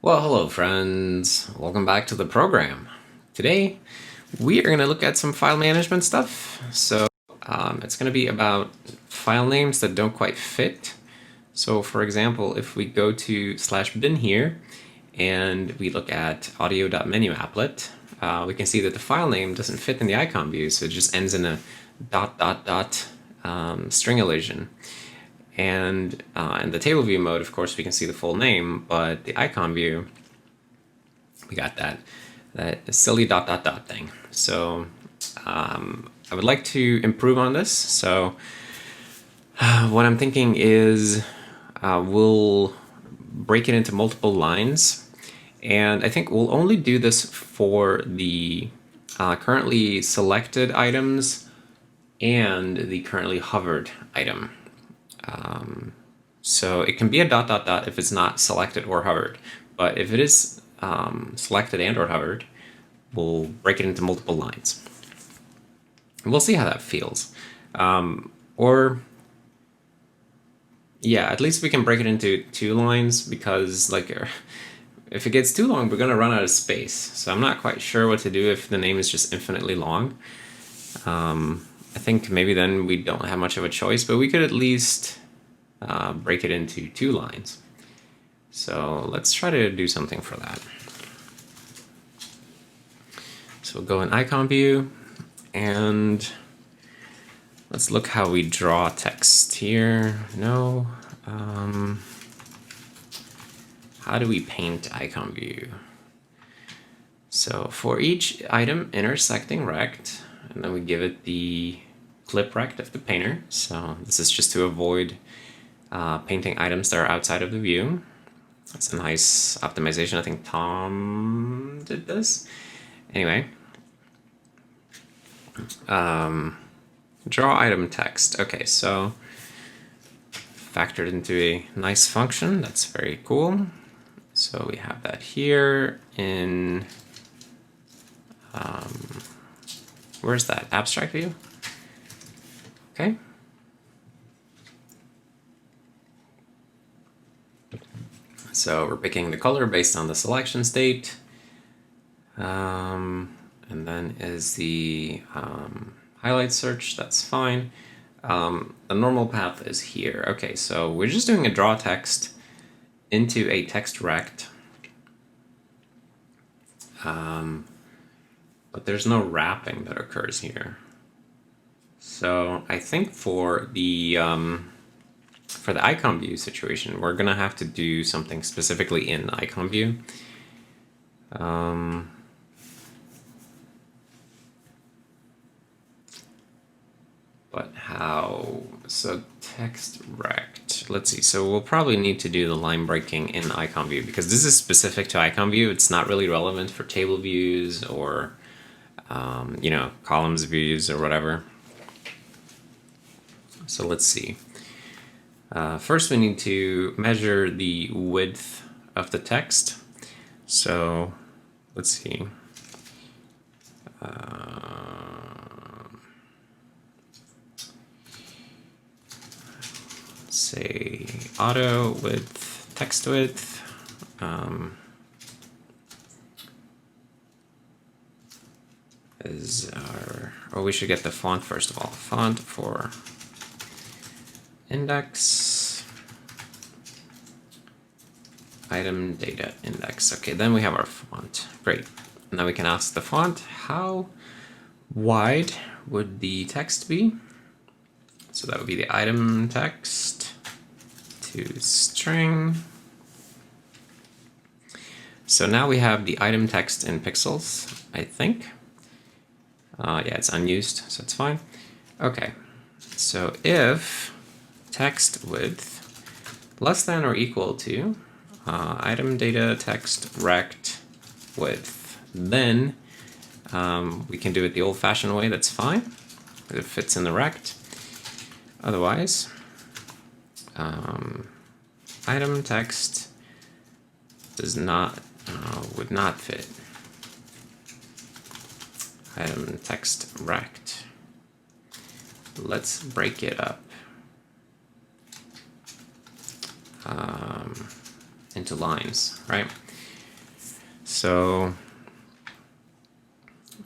Well, hello friends. Welcome back to the program. Today, we are going to look at some file management stuff. It's going to be about file names that don't quite fit. So for example, if we go to /bin here and we look at audio.menuapplet, we can see that the file name doesn't fit in the icon view, so it just ends in a ... string elision. And in the table view mode, of course, we can see the full name, but the icon view, we got that silly ... thing. So I would like to improve on this. So what I'm thinking is we'll break it into multiple lines. And I think we'll only do this for the currently selected items and the currently hovered item. So it can be a ... if it's not selected or hovered. But if it is selected and or hovered, we'll break it into multiple lines. And we'll see how that feels. Yeah, at least we can break it into 2 lines, because if it gets too long, we're going to run out of space. So I'm not quite sure what to do if the name is just infinitely long. I think maybe then we don't have much of a choice, but we could at least break it into 2 lines. So let's try to do something for that. So we'll go in icon view and let's look how we draw text here. No. How do we paint icon view? So for each item intersecting rect, and then we give it the clip rect of the painter. So this is just to avoid painting items that are outside of the view. That's a nice optimization. I think Tom did this. Anyway, draw item text. Okay, so factored into a nice function. That's very cool. So we have that here in, where's that? Abstract view? Okay. So we're picking the color based on the selection state. And then is the highlight search, that's fine. The normal path is here. Okay, so we're just doing a draw text into a text rect. But there's no wrapping that occurs here. So I think for the icon view situation, we're gonna have to do something specifically in icon view. But how? So text rect. Let's see. So we'll probably need to do the line breaking in icon view, because this is specific to icon view. It's not really relevant for table views or you know, columns views or whatever. So let's see. First we need to measure the width of the text. So let's see. Say auto width, text width. Is our, or we should get the font first of all. Font for index, item data index. Okay, then we have our font. Great. And then we can ask the font, how wide would the text be? So that would be the item text to string. So now we have the item text in pixels, I think. Yeah, it's unused, so it's fine. Okay, so if text width less than or equal to item data text rect width, then we can do it the old-fashioned way. That's fine. It fits in the rect. Otherwise, item text does not would not fit. Item text rect. Let's break it up into lines, right? So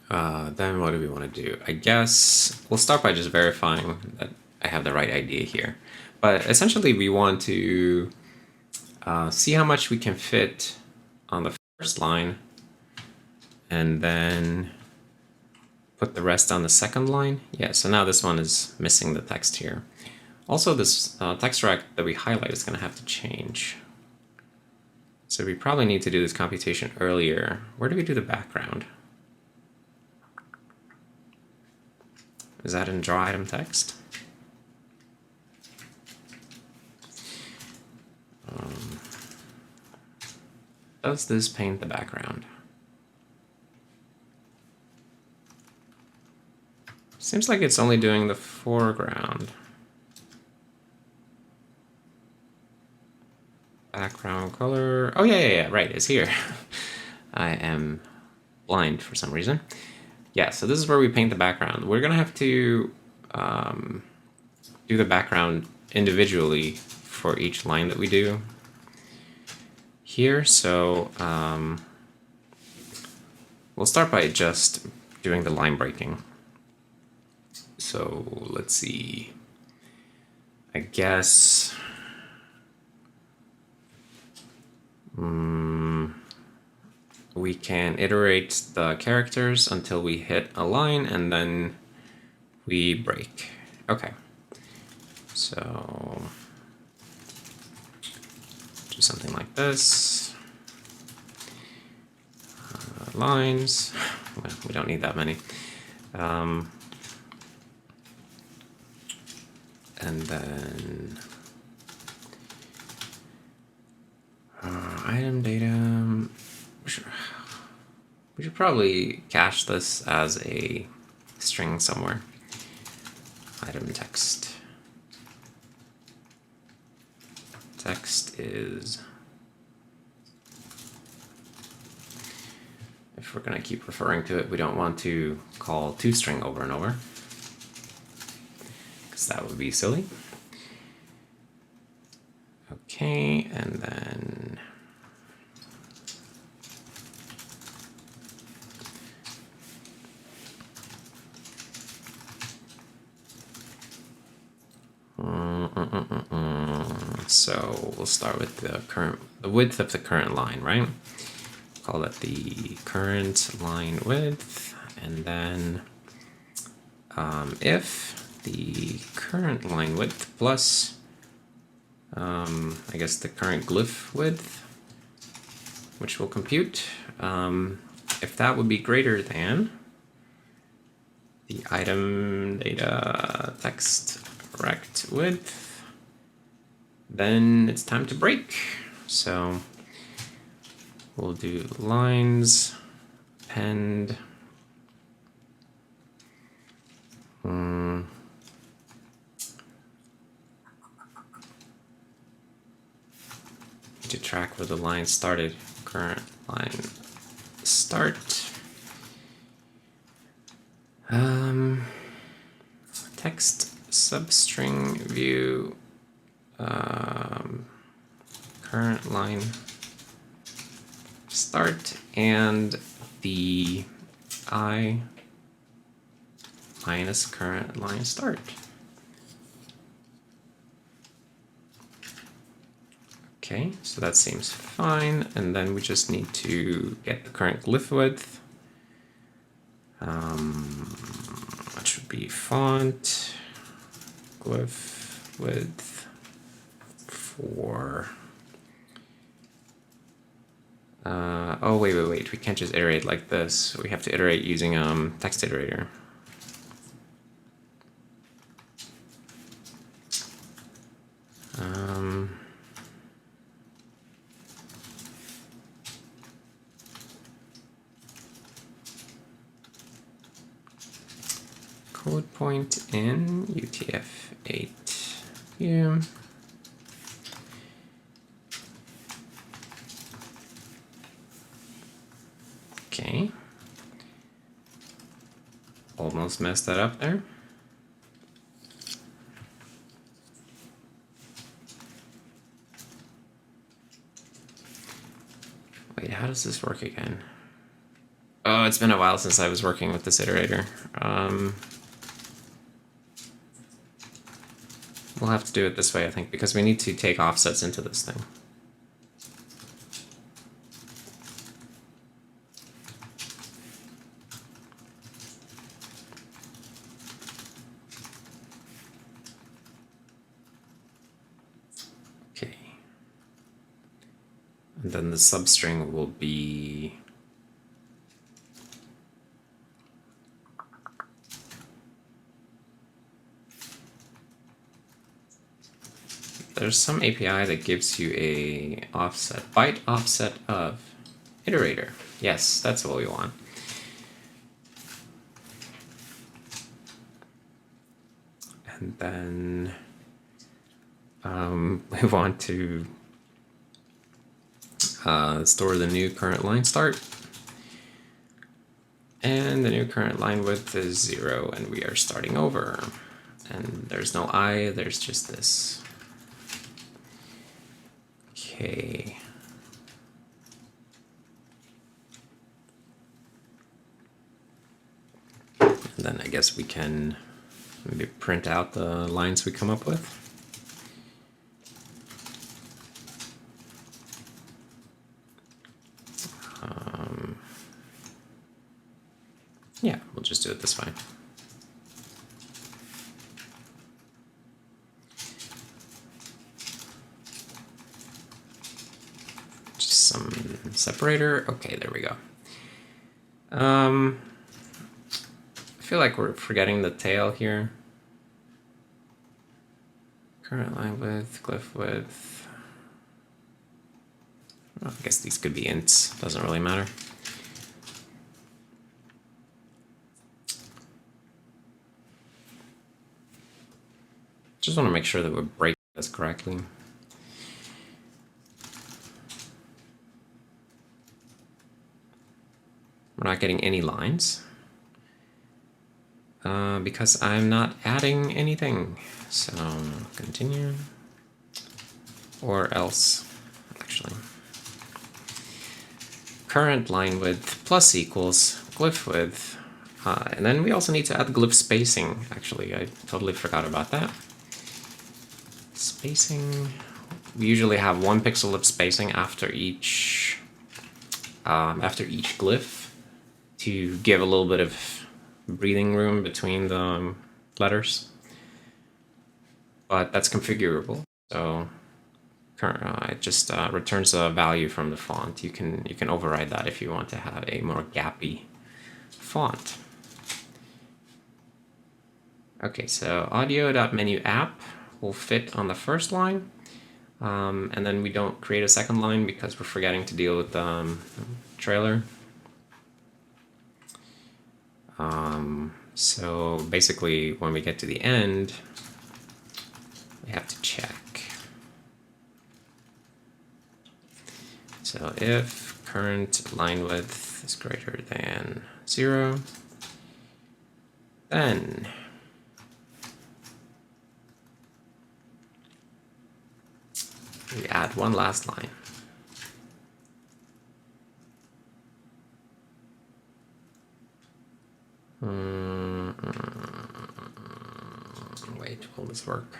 then what do we want to do? I guess we'll start by just verifying that I have the right idea here. But essentially we want to see how much we can fit on the first line and then put the rest on the second line. Yeah, so now this one is missing the text here. Also, this text rect that we highlight is going to have to change. So we probably need to do this computation earlier. Where do we do the background? Is that in draw item text? Does this paint the background? Seems like it's only doing the foreground. Background color. Oh yeah, right, it's here. I am blind for some reason. Yeah, so this is where we paint the background. We're gonna have to do the background individually for each line that we do here. So we'll start by just doing the line breaking. So let's see. I guess we can iterate the characters until we hit a line and then we break. Okay. So do something like this. Lines. Well, we don't need that many. And then item data. We should probably cache this as a string somewhere. Item text. Text is, if we're going to keep referring to it, we don't want to call toString over and over, because that would be silly. Okay, and then so we'll start with the width of the current line, right? Call that the current line width, and then if the current line width plus I guess the current glyph width, which will compute, if that would be greater than the item data text rect width, then it's time to break. So we'll do lines, append, to track where the line started. Current line start. Text substring view. Current line start and the I minus current line start. Okay, so that seems fine, and then we just need to get the current glyph width, which should be font glyph width for oh wait, we can't just iterate like this. We have to iterate using text iterator. Code point in UTF-8 here. Okay. Almost messed that up there. Wait, how does this work again? Oh, it's been a while since I was working with this iterator. We'll have to do it this way, I think, because we need to take offsets into this thing. Okay. And then the substring will be... There's some API that gives you a offset, byte offset of iterator. Yes, that's what we want. And then we want to store the new current line start. And the new current line width is 0, and we are starting over. And there's no I, there's just this. Okay. And then I guess we can maybe print out the lines we come up with. Yeah, we'll just do it this way. Just some separator. Okay, there we go. I feel like we're forgetting the tail here. Current line width, glyph width. Well, I guess these could be ints, doesn't really matter. Just want to make sure that we're breaking this correctly. We're not getting any lines because I'm not adding anything. So continue, or else, actually. Current line width plus equals glyph width. And then we also need to add glyph spacing. Actually, I totally forgot about that. Spacing, we usually have 1 pixel of spacing after each glyph to give a little bit of breathing room between the letters. But that's configurable, so it just returns a value from the font. You can override that if you want to have a more gappy font. Okay, so audio.menu app will fit on the first line, and then we don't create a second line because we're forgetting to deal with the trailer. So basically, when we get to the end, we have to check. So if current line width is greater than 0, then we add one last line. Wait, will this work?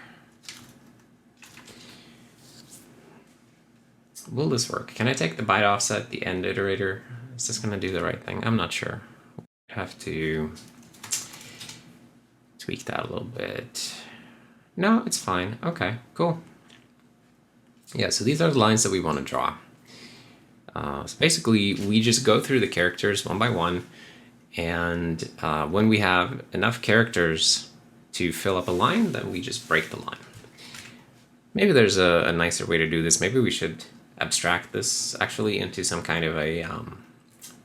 Will this work? Can I take the byte offset, the end iterator? Is this going to do the right thing? I'm not sure. I have to tweak that a little bit. No, it's fine. Okay, cool. Yeah, so these are the lines that we want to draw. So basically, we just go through the characters one by one, and when we have enough characters to fill up a line, then we just break the line. Maybe there's a nicer way to do this. Maybe we should abstract this actually into some kind of a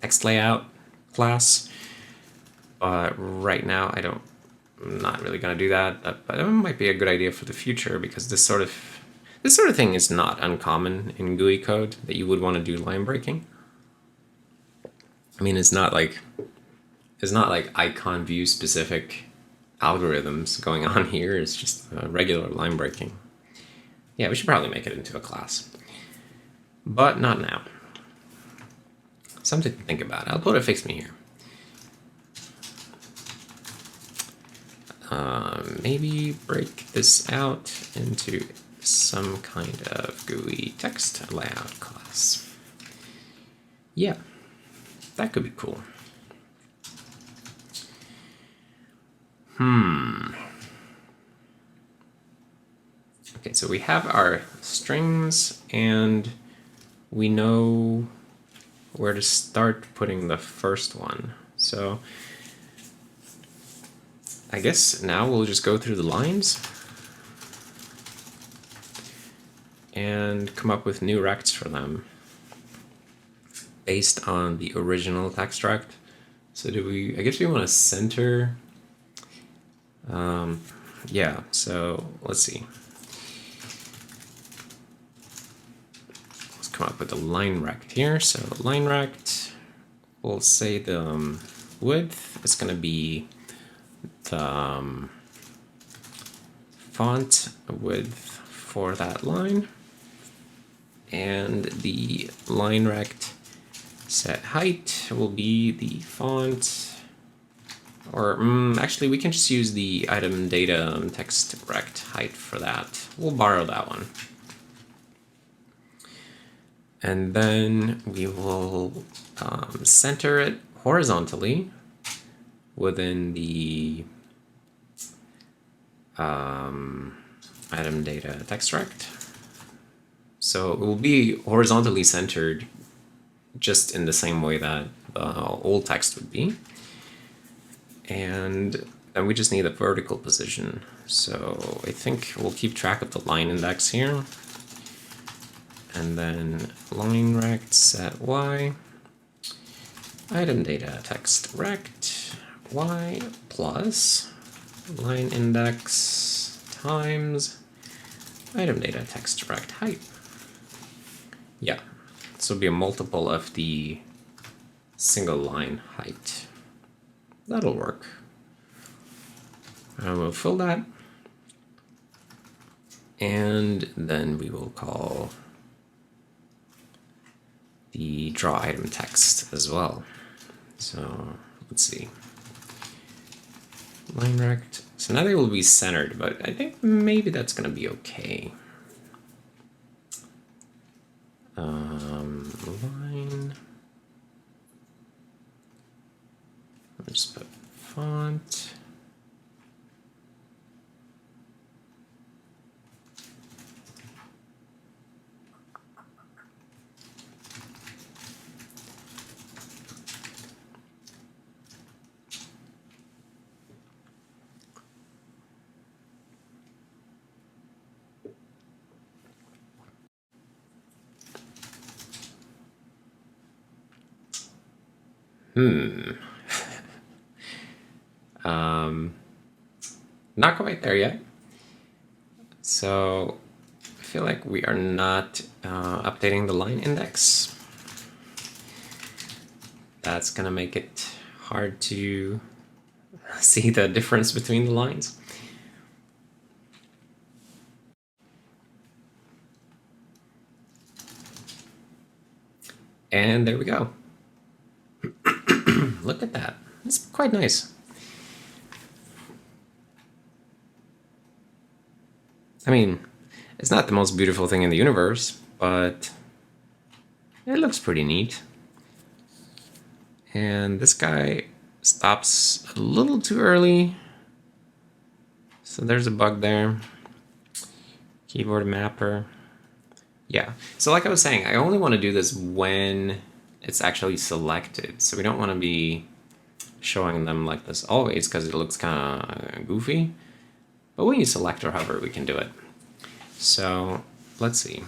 text layout class. But right now, I'm not really going to do that. But it might be a good idea for the future, because this sort of thing is not uncommon in GUI code, that you would want to do line breaking. I mean, it's not like icon view specific algorithms going on here. It's just regular line breaking. Yeah, we should probably make it into a class, but not now. something to think about. I'll put a fix me here. Maybe break this out into some kind of GUI text layout class. Yeah, that could be cool. Okay, so we have our strings and we know where to start putting the first one. So I guess now we'll just go through the lines and come up with new rects for them based on the original text rect. So I guess we want to center, yeah, so let's see. Let's come up with a line rect here. So line rect, we'll say the width is going to be the font width for that line, and the line rect set height will be the font, or actually we can just use the item data text rect height for that. We'll borrow that one. And then we will center it horizontally within the item data text rect. So it will be horizontally centered just in the same way that the old text would be. And then we just need a vertical position. So I think we'll keep track of the line index here. And then line rect set y, item data text rect y plus line index times item data text rect height. Yeah, this will be a multiple of the single line height. That'll work. And we'll fill that. And then we will call the draw item text as well. So let's see. Line rect. So now they will be centered, but I think maybe that's going to be okay. Line. I'll just put font. Not quite there yet. So I feel like we are not updating the line index. That's gonna make it hard to see the difference between the lines. And there we go. Look at that. It's quite nice. I mean, it's not the most beautiful thing in the universe, but it looks pretty neat. And this guy stops a little too early. So there's a bug there. Keyboard mapper. Yeah, so like I was saying, I only want to do this when it's actually selected. So we don't want to be showing them like this always because it looks kind of goofy. But when you select or hover, we can do it. So let's see.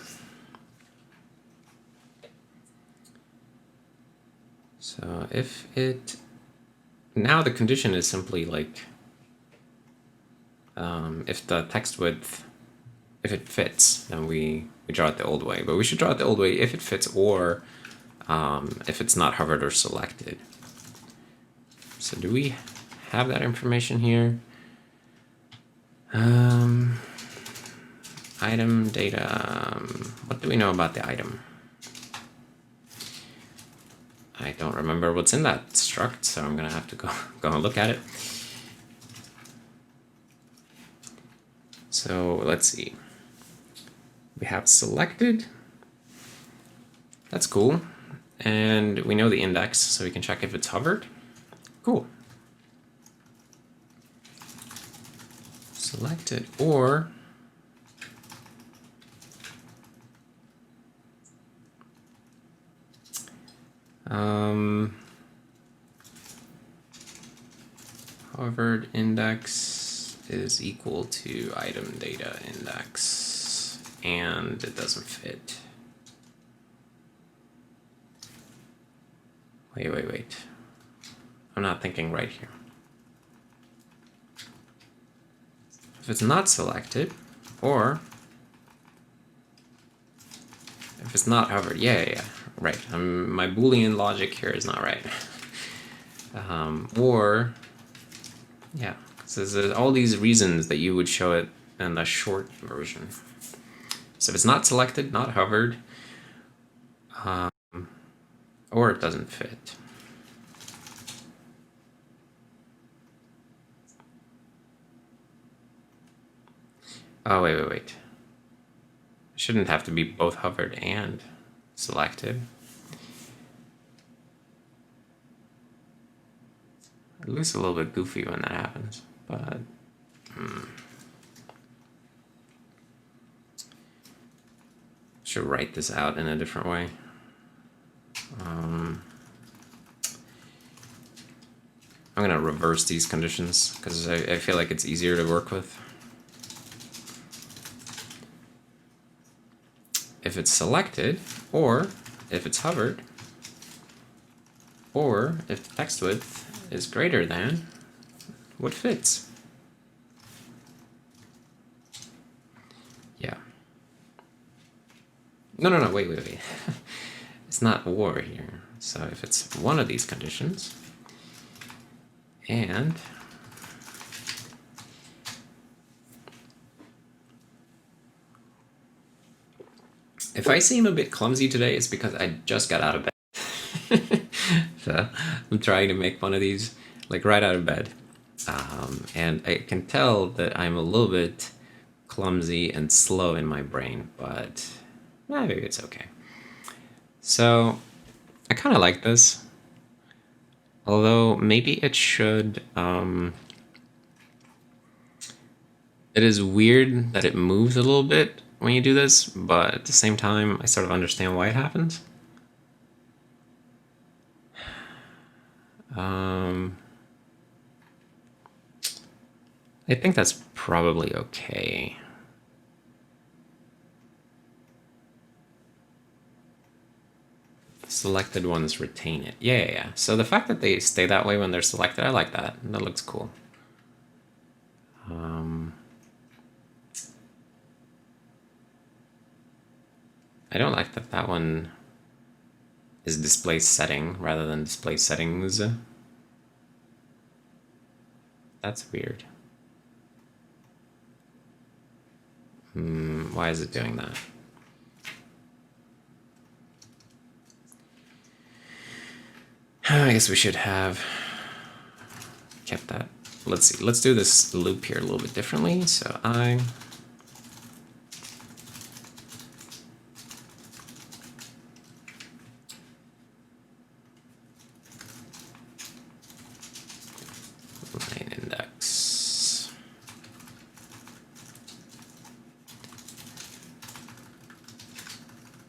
So if it, now the condition is simply like, if the text width, if it fits, then we draw it the old way. But we should draw it the old way if it fits, or if it's not hovered or selected. So do we have that information here? Item data, what do we know about the item? I don't remember what's in that struct, so I'm gonna have to go and look at it. So let's see. We have selected. That's cool. And we know the index, so we can check if it's hovered. Cool. Selected, or hovered index is equal to item data index, and it doesn't fit. Wait. I'm not thinking right here. If it's not selected, or if it's not hovered, yeah, right. My Boolean logic here is not right. Or, yeah, so there's all these reasons that you would show it in the short version. So if it's not selected, not hovered, or it doesn't fit. Oh, wait. It shouldn't have to be both hovered and selected. It looks a little bit goofy when that happens, but should write this out in a different way. I'm gonna reverse these conditions because I feel like it's easier to work with. If it's selected, or if it's hovered, or if the text width is greater than what fits. Yeah. No, wait. It's not or here. So if it's one of these conditions, and if I seem a bit clumsy today, it's because I just got out of bed. So I'm trying to make one of these like right out of bed. And I can tell that I'm a little bit clumsy and slow in my brain, but maybe it's okay. So I kind of like this, although maybe it should, it is weird that it moves a little bit when you do this, but at the same time, I sort of understand why it happens. I think that's probably okay. Selected ones retain it. Yeah. So the fact that they stay that way when they're selected, I like that. That looks cool. I don't like that that one is display setting rather than display settings. That's weird. Why is it doing that? I guess we should have kept that. Let's see. Let's do this loop here a little bit differently. So I line index.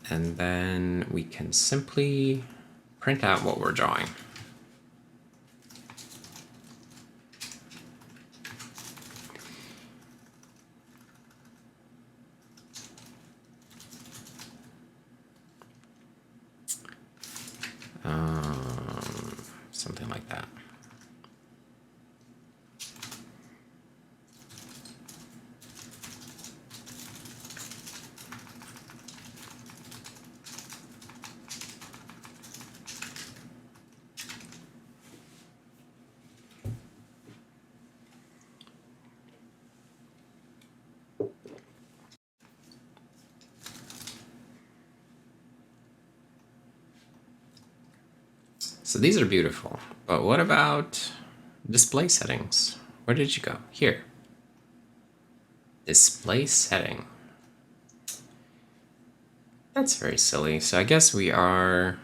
And then we can simply print out what we're drawing. Something like that. So these are beautiful, but what about display settings? Where did you go? Here. Display setting. That's very silly. So I guess we are,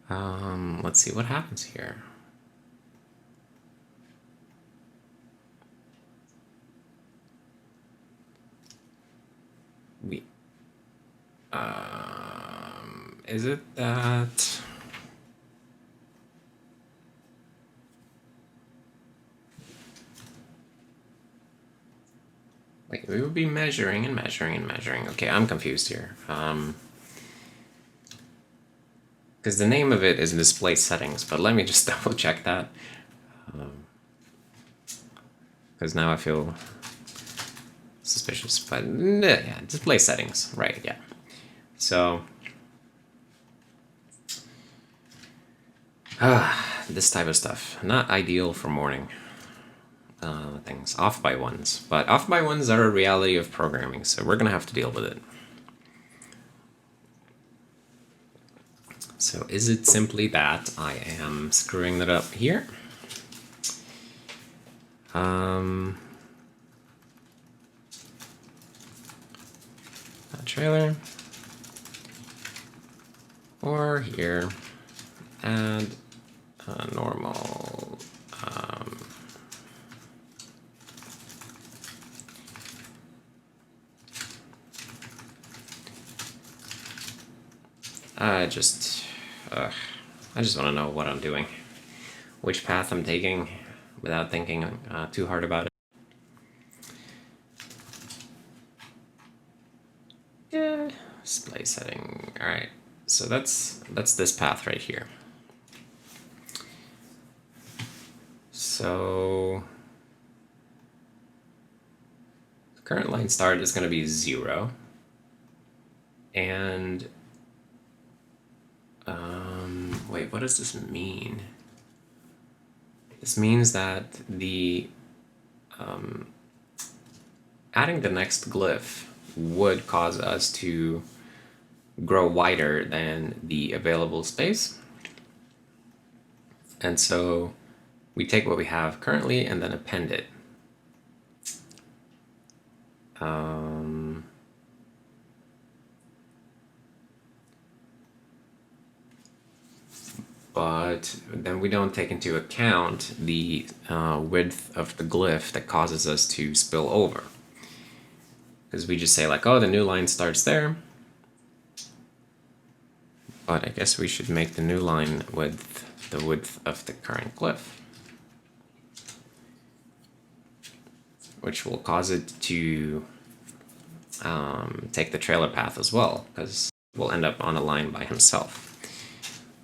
let's see what happens here. We, is it that? Wait, we would be measuring and measuring and measuring. Okay, I'm confused here. Because the name of it is display settings, but let me just double check that. Because now I feel suspicious, but yeah, display settings, right, yeah. So, this type of stuff, not ideal for morning things, off by ones. But off by ones are a reality of programming, so we're gonna have to deal with it. So is it simply that I am screwing that up here? Trailer, or here, add a normal I just want to know what I'm doing, which path I'm taking, without thinking too hard about it. Yeah, display setting. All right, so that's this path right here. So the current line start is going to be 0, and wait, what does this mean? This means that the adding the next glyph would cause us to grow wider than the available space. And so we take what we have currently and then append it. But then we don't take into account the width of the glyph that causes us to spill over. Because we just say like, oh, the new line starts there. But I guess we should make the new line with the width of the current glyph, which will cause it to take the trailer path as well, because we'll end up on a line by himself.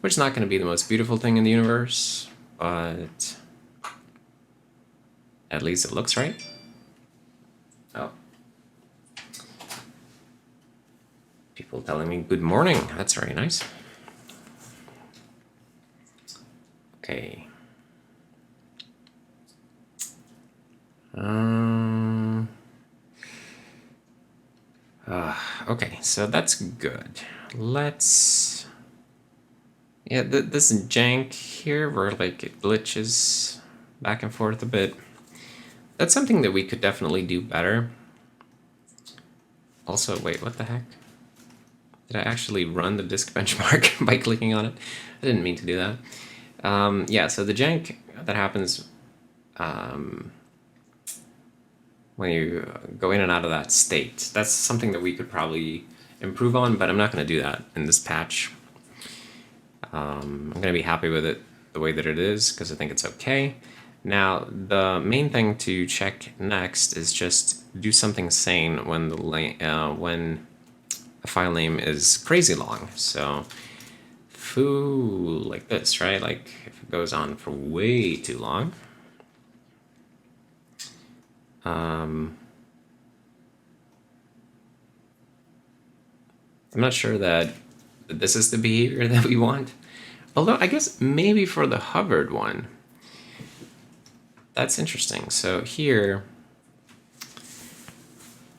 Which is not going to be the most beautiful thing in the universe, but at least it looks right. Oh. People telling me good morning. That's very nice. Okay. Okay, so that's good. Let's... Yeah, this jank here where like it glitches back and forth a bit. That's something that we could definitely do better. Also, wait, what the heck? Did I actually run the disk benchmark by clicking on it? I didn't mean to do that. Yeah, so the jank that happens when you go in and out of that state, that's something that we could probably improve on, but I'm not going to do that in this patch. I'm going to be happy with it the way that it is because I think it's okay. Now, the main thing to check next is just do something sane when when a file name is crazy long. So, foo, like this, right? Like if it goes on for way too long. I'm not sure that this is the behavior that we want. Although I guess maybe for the hovered one, that's interesting. So here,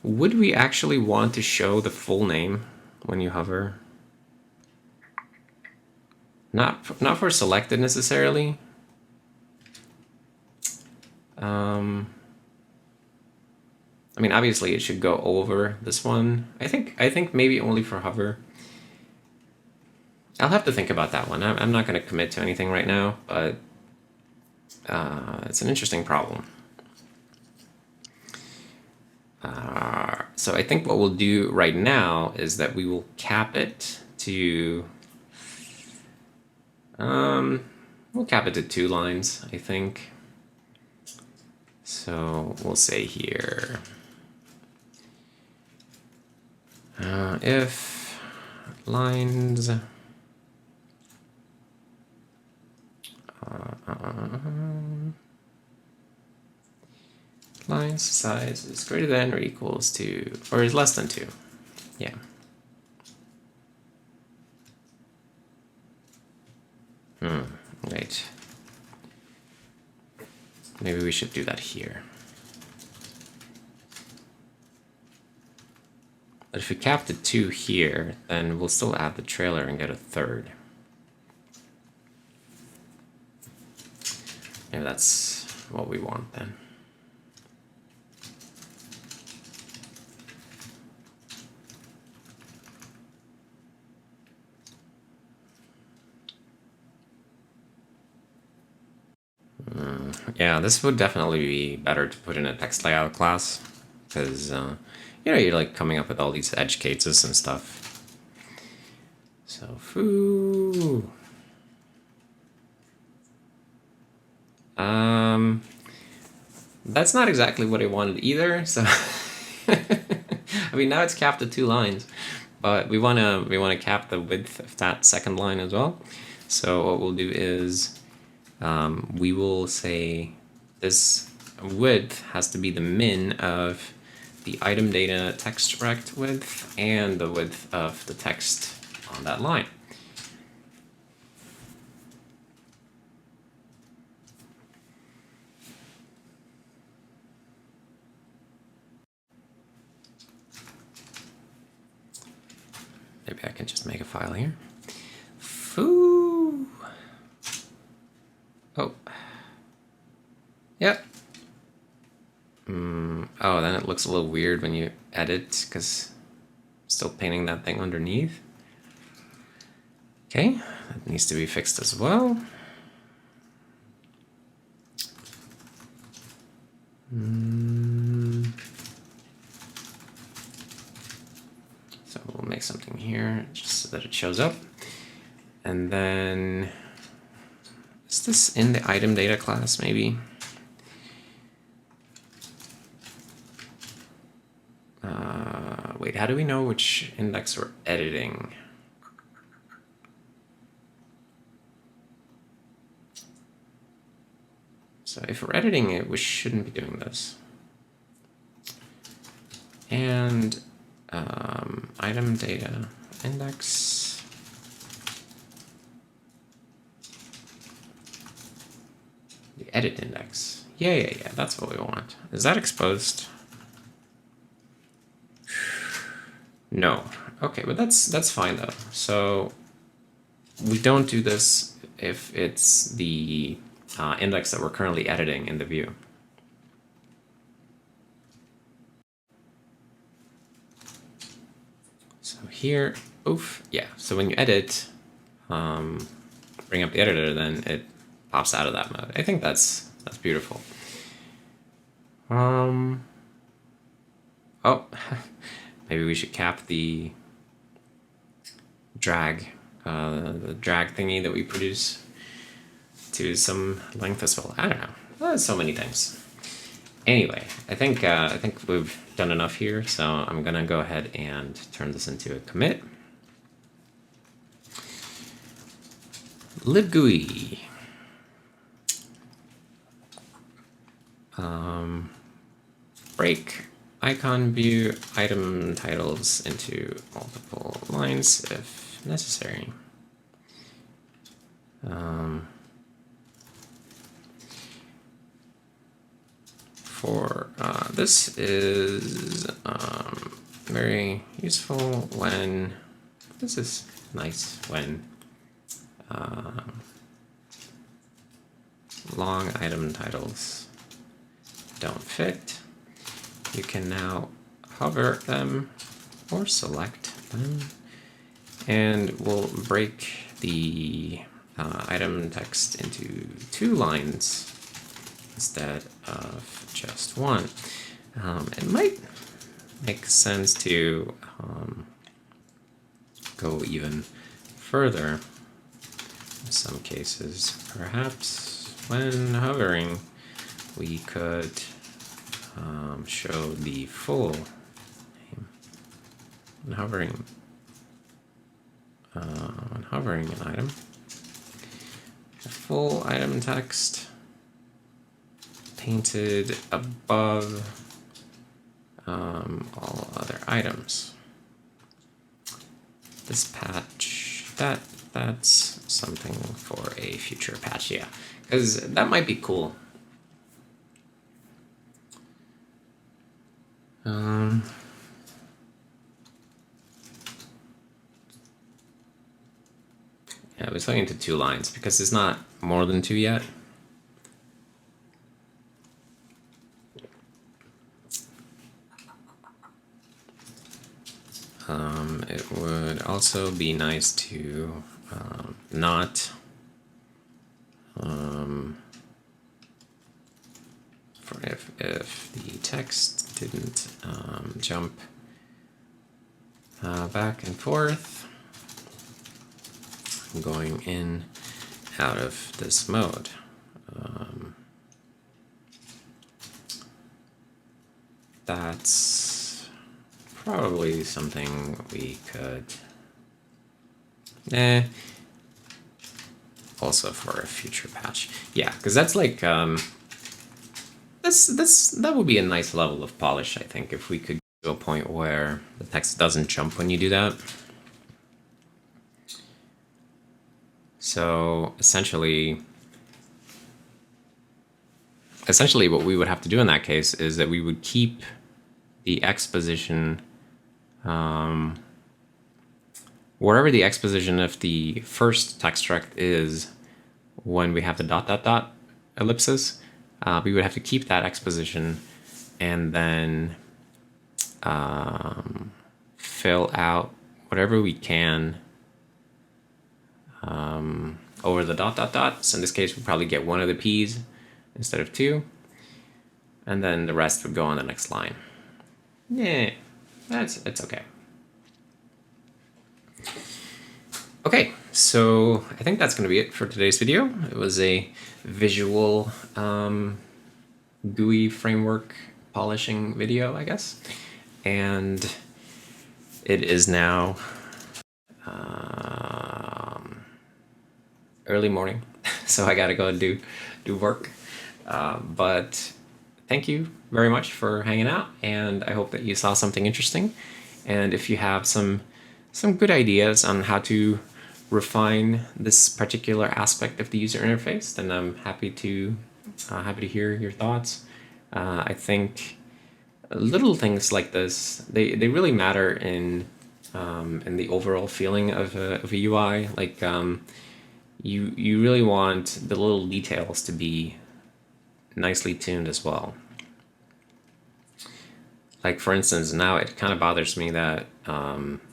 would we actually want to show the full name when you hover? Not for selected necessarily. I mean, obviously it should go over this one. I think maybe only for hover. I'll have to think about that one. I'm not going to commit to anything right now, but it's an interesting problem. So I think what we'll do right now is that we will cap it to, we'll cap it to 2 lines, I think. So we'll say here, if lines lines size is greater than or equals to, or is less than 2. Yeah. Right. Maybe we should do that here. But if we cap the 2 here, then we'll still add the trailer and get a 3rd. Maybe that's what we want then. Yeah, this would definitely be better to put in a text layout class, because you know, you're like coming up with all these edge cases and stuff. So foo. That's not exactly what I wanted either. So I mean, now it's capped at 2 lines, but we wanna cap the width of that 2nd line as well. So what we'll do is we will say this width has to be the min of the item data text rect width and the width of the text on that line. Maybe I can just make a file here. Foo. Oh. Yep. Oh, then it looks a little weird when you edit, because I'm still painting that thing underneath. Okay, that needs to be fixed as well. So we'll make something here just so that it shows up. And then, is this in the item data class maybe? Wait, how do we know which index we're editing? So if we're editing it, we shouldn't be doing this. And item data index. The edit index. Yeah, that's what we want. Is that exposed? No. Okay, but that's fine though. So we don't do this if it's the index that we're currently editing in the view. So here, oof, yeah. So when you edit, bring up the editor, then it pops out of that mode. I think that's beautiful. Oh, maybe we should cap the drag thingy that we produce to some length as well. I don't know. There's so many things. Anyway, I think we've done enough here, so I'm gonna go ahead and turn this into a commit. libgui. Break icon view item titles into multiple lines if necessary. This is very useful when, this is nice when long item titles don't fit, you can now hover them or select them, and we'll break the item text into 2 lines instead of just 1. It might make sense to go even further in some cases. Perhaps when hovering, we could show the full name. When hovering an item, the full item text painted above all other items. This patch, that's something for a future patch, yeah, because that might be cool. Yeah, I was looking into 2 lines because it's not more than 2 yet. It would also be nice to not for if the text didn't jump back and forth, going in out of this mode. That's probably something we could also for a future patch. Yeah, because that's like that would be a nice level of polish, I think, if we could go to a point where the text doesn't jump when you do that. So essentially what we would have to do in that case is that we would keep the exposition, wherever the exposition of the first text struct is when we have the ... ellipsis, we would have to keep that exposition and then fill out whatever we can over the ... So in this case, we'll probably get 1 of the P's instead of 2, and then the rest would go on the next line. Yeah, it's okay. Okay, so I think that's going to be it for today's video. It was a visual GUI framework polishing video, I guess. And it is now early morning, so I gotta go and do work. But thank you very much for hanging out, and I hope that you saw something interesting. And if you have some good ideas on how to refine this particular aspect of the user interface, then I'm happy to hear your thoughts. I think little things like this, they really matter in the overall feeling of a UI. Like you really want the little details to be nicely tuned as well. Like for instance, now it kind of bothers me that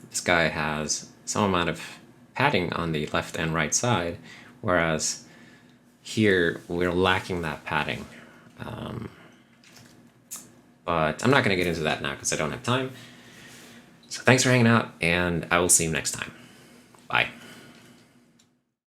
this guy has some amount of padding on the left and right side, whereas here we're lacking that padding. But I'm not going to get into that now because I don't have time. So thanks for hanging out, and I will see you next time. Bye.